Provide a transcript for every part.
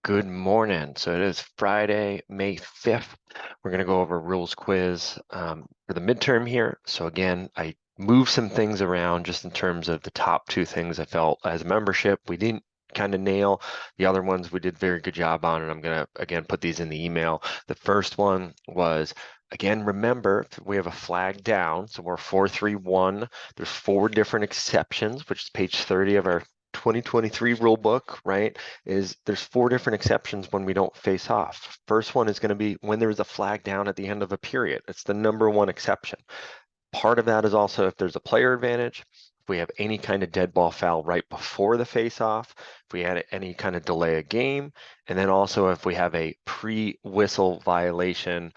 Good morning. So it is Friday, May 5th. We're going to go over rules quiz for the midterm here. So again, I moved some things around just in terms of the top two things I felt as a membership we didn't kind of nail. The other ones we did very good job on, and I'm going to, again, put these in the email. The first one was, again, remember, we have a flag down, so we're 4-3-1. There's 4 different exceptions, which is page 30 of our 2023 rule book, right? There's 4 different exceptions when we don't face off. First one is going to be when there is a flag down at the end of a period. It's the number 1 exception. Part of that is also if there's a player advantage, if we have any kind of dead ball foul right before the face-off, if we had any kind of delay a game, and then also if we have a pre-whistle violation,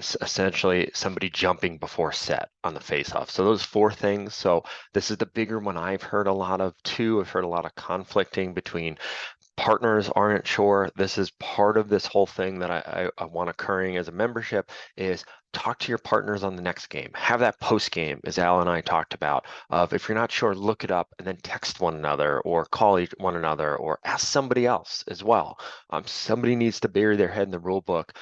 essentially somebody jumping before set on the face-off. So those 4 things. So this is the bigger one I've heard a lot of too. I've heard a lot of conflicting between partners aren't sure. This is part of this whole thing that I want occurring as a membership is talk to your partners on the next game. Have that post game, as Al and I talked about, of if you're not sure, look it up and then text one another or call one another or ask somebody else as well. Somebody needs to bury their head in the rule book.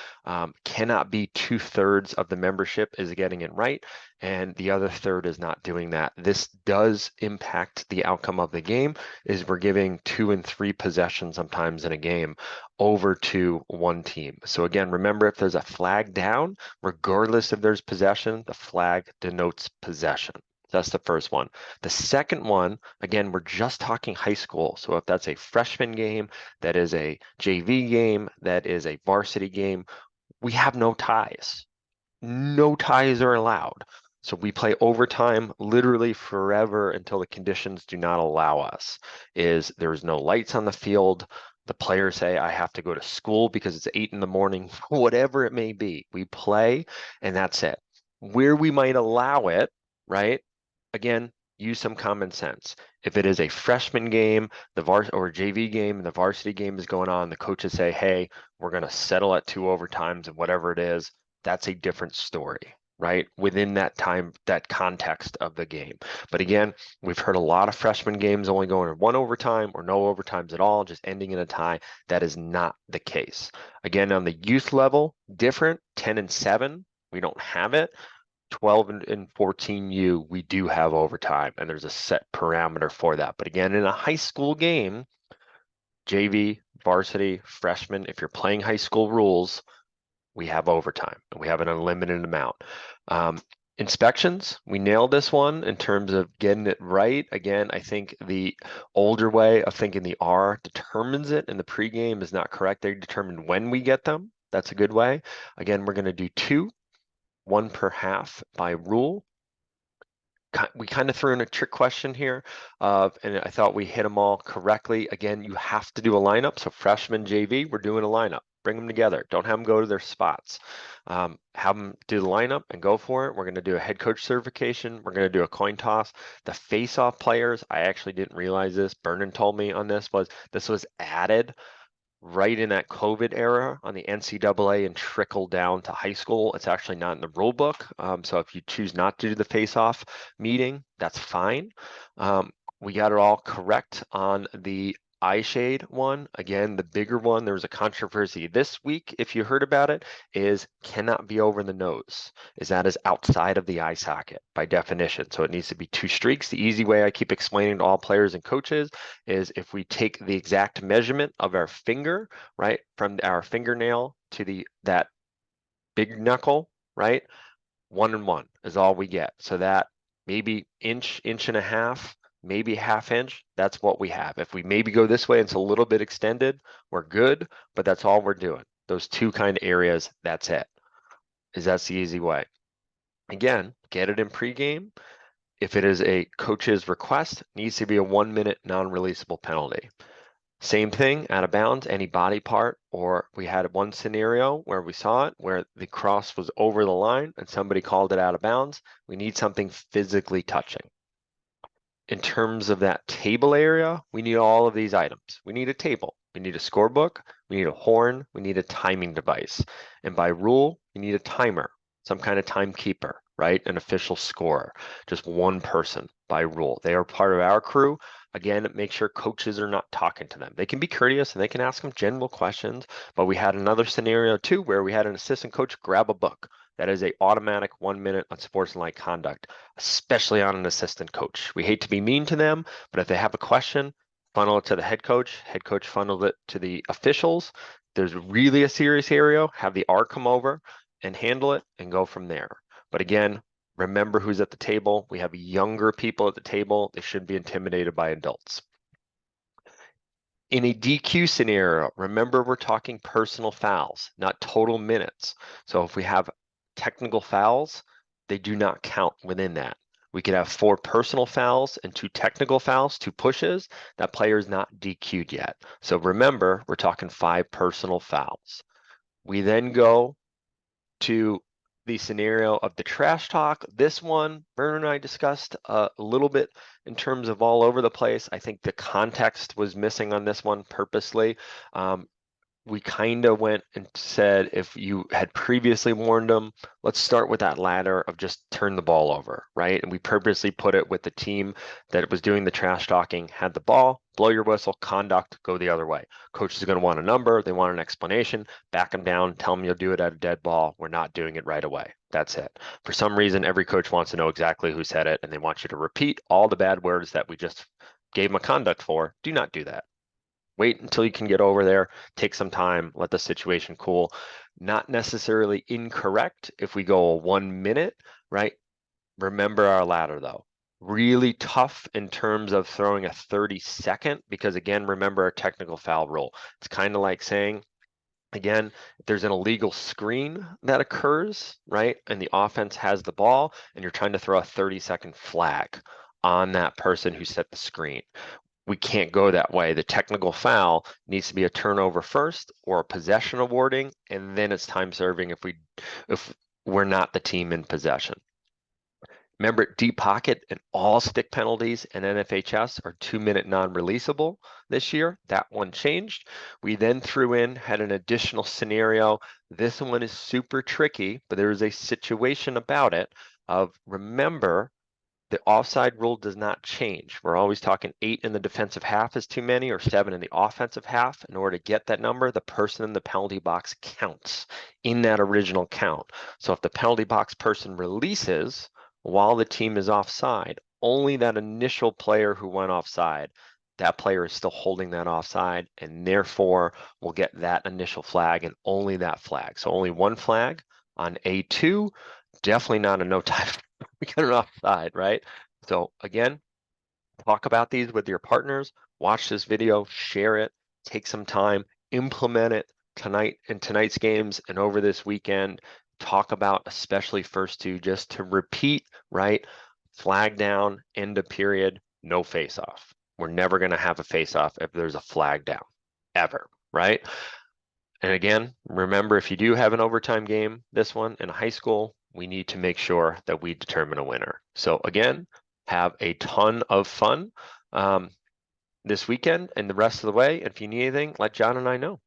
Cannot be 2/3 of the membership is getting it right, and the other third is not doing that. This does impact the outcome of the game, is we're giving 2 and 3 possessions sometimes in a game over to one team. So again, remember, if there's a flag down, regardless if there's possession, the flag denotes possession. That's the first one. The second one, again, we're just talking high school. So if that's a freshman game, that is a JV game, that is a varsity game, we have no ties. No ties are allowed. So we play overtime literally forever until the conditions do not allow us. There's no lights on the field. The players say, I have to go to school because it's 8 in the morning, whatever it may be. We play and that's it. Where we might allow it, right? Again, use some common sense. If it is a freshman game, or a JV game, and the varsity game is going on, the coaches say, hey, we're going to settle at 2 overtimes and whatever it is, that's a different story, right? Within that time, that context of the game. But again, we've heard a lot of freshman games only going to 1 overtime or no overtimes at all, just ending in a tie. That is not the case. Again, on the youth level, different, 10 and 7, we don't have it. 12 and 14U, we do have overtime, and there's a set parameter for that. But again, in a high school game, JV, varsity, freshman, if you're playing high school rules, we have overtime, and we have an unlimited amount. Inspections, we nailed this one in terms of getting it right. Again, I think the older way of thinking the R determines it in the pregame is not correct. They determine when we get them. That's a good way. Again, we're going to do 2, 1 per half by rule. We kind of threw in a trick question here, and I thought we hit them all correctly. Again, you have to do a lineup. So freshman JV, we're doing a lineup. Bring them together. Don't have them go to their spots. Have them do the lineup and go for it. We're going to do a head coach certification. We're going to do a coin toss. The face-off players, I actually didn't realize this. Vernon told me on this was added right in that COVID era on the NCAA and trickle down to high school. It's actually not in the rule book. So if you choose not to do the face-off meeting, that's fine. We got it all correct on the eye shade one. Again, the bigger one, there was a controversy this week, if you heard about it, is cannot be over the nose. That is outside of the eye socket by definition. So it needs to be 2 streaks. The easy way I keep explaining to all players and coaches is if we take the exact measurement of our finger, right, from our fingernail to that big knuckle, right, 1 and 1 is all we get. So that maybe inch and a half, maybe ½ inch, that's what we have. If we maybe go this way, it's a little bit extended, we're good, but that's all we're doing. Those 2 kind of areas, that's it. That's the easy way. Again, get it in pregame. If it is a coach's request, needs to be a 1-minute non-releasable penalty. Same thing, out of bounds, any body part, or we had one scenario where we saw it, where the cross was over the line and somebody called it out of bounds. We need something physically touching. In terms of that table area, we need all of these items. We need a table, we need a scorebook, we need a horn, we need a timing device. And by rule, we need a timer, some kind of timekeeper, right? An official scorer, just one person by rule. They are part of our crew. Again, make sure coaches are not talking to them. They can be courteous and they can ask them general questions, but we had another scenario too where we had an assistant coach grab a book. That is a automatic 1 minute on sportsmanlike conduct, especially on an assistant coach. We hate to be mean to them, but if they have a question, funnel it to the head coach funneled it to the officials. There's really a serious area, have the R come over and handle it and go from there. But again, remember who's at the table. We have younger people at the table. They shouldn't be intimidated by adults. In a DQ scenario, remember we're talking personal fouls, not total minutes. So if we have technical fouls, they do not count within that. We could have 4 personal fouls and 2 technical fouls, 2 pushes. That player is not DQ'd yet. So remember, we're talking 5 personal fouls. We then go to the scenario of the trash talk. This one, Vernon and I discussed a little bit in terms of all over the place. I think the context was missing on this one purposely. We kind of went and said, if you had previously warned them, let's start with that ladder of just turn the ball over, right? And we purposely put it with the team that was doing the trash talking, had the ball, blow your whistle, conduct, go the other way. Coach is going to want a number. They want an explanation, back them down, tell them you'll do it at a dead ball. We're not doing it right away. That's it. For some reason, every coach wants to know exactly who said it, and they want you to repeat all the bad words that we just gave them a conduct for. Do not do that. Wait until you can get over there, take some time, let the situation cool. Not necessarily incorrect if we go a 1 minute, right? Remember our ladder though. Really tough in terms of throwing a 30-second, because again, remember our technical foul rule. It's kind of like saying, again, if there's an illegal screen that occurs, right, and the offense has the ball and you're trying to throw a 30-second flag on that person who set the screen, we can't go that way. The technical foul needs to be a turnover first or a possession awarding, and then it's time serving if we're not the team in possession. Remember, deep pocket and all stick penalties and NFHS are 2-minute non-releasable this year. That one changed. We then had an additional scenario. This one is super tricky, but there is a situation about it of, remember, the offside rule does not change. We're always talking 8 in the defensive half is too many, or 7 in the offensive half. In order to get that number, the person in the penalty box counts in that original count. So if the penalty box person releases while the team is offside, only that initial player who went offside, that player is still holding that offside, and therefore will get that initial flag and only that flag. So only one flag on A2, definitely not a no time. We got an offside, right? So again, talk about these with your partners, watch this video, share it, take some time, implement it tonight in tonight's games and over this weekend. Talk about especially first 2 just to repeat, right? Flag down, end of period, no face off. We're never going to have a face off if there's a flag down, ever, right? And again, remember, if you do have an overtime game, this one in high school, we need to make sure that we determine a winner. So again, have a ton of fun this weekend and the rest of the way. And if you need anything, let John and I know.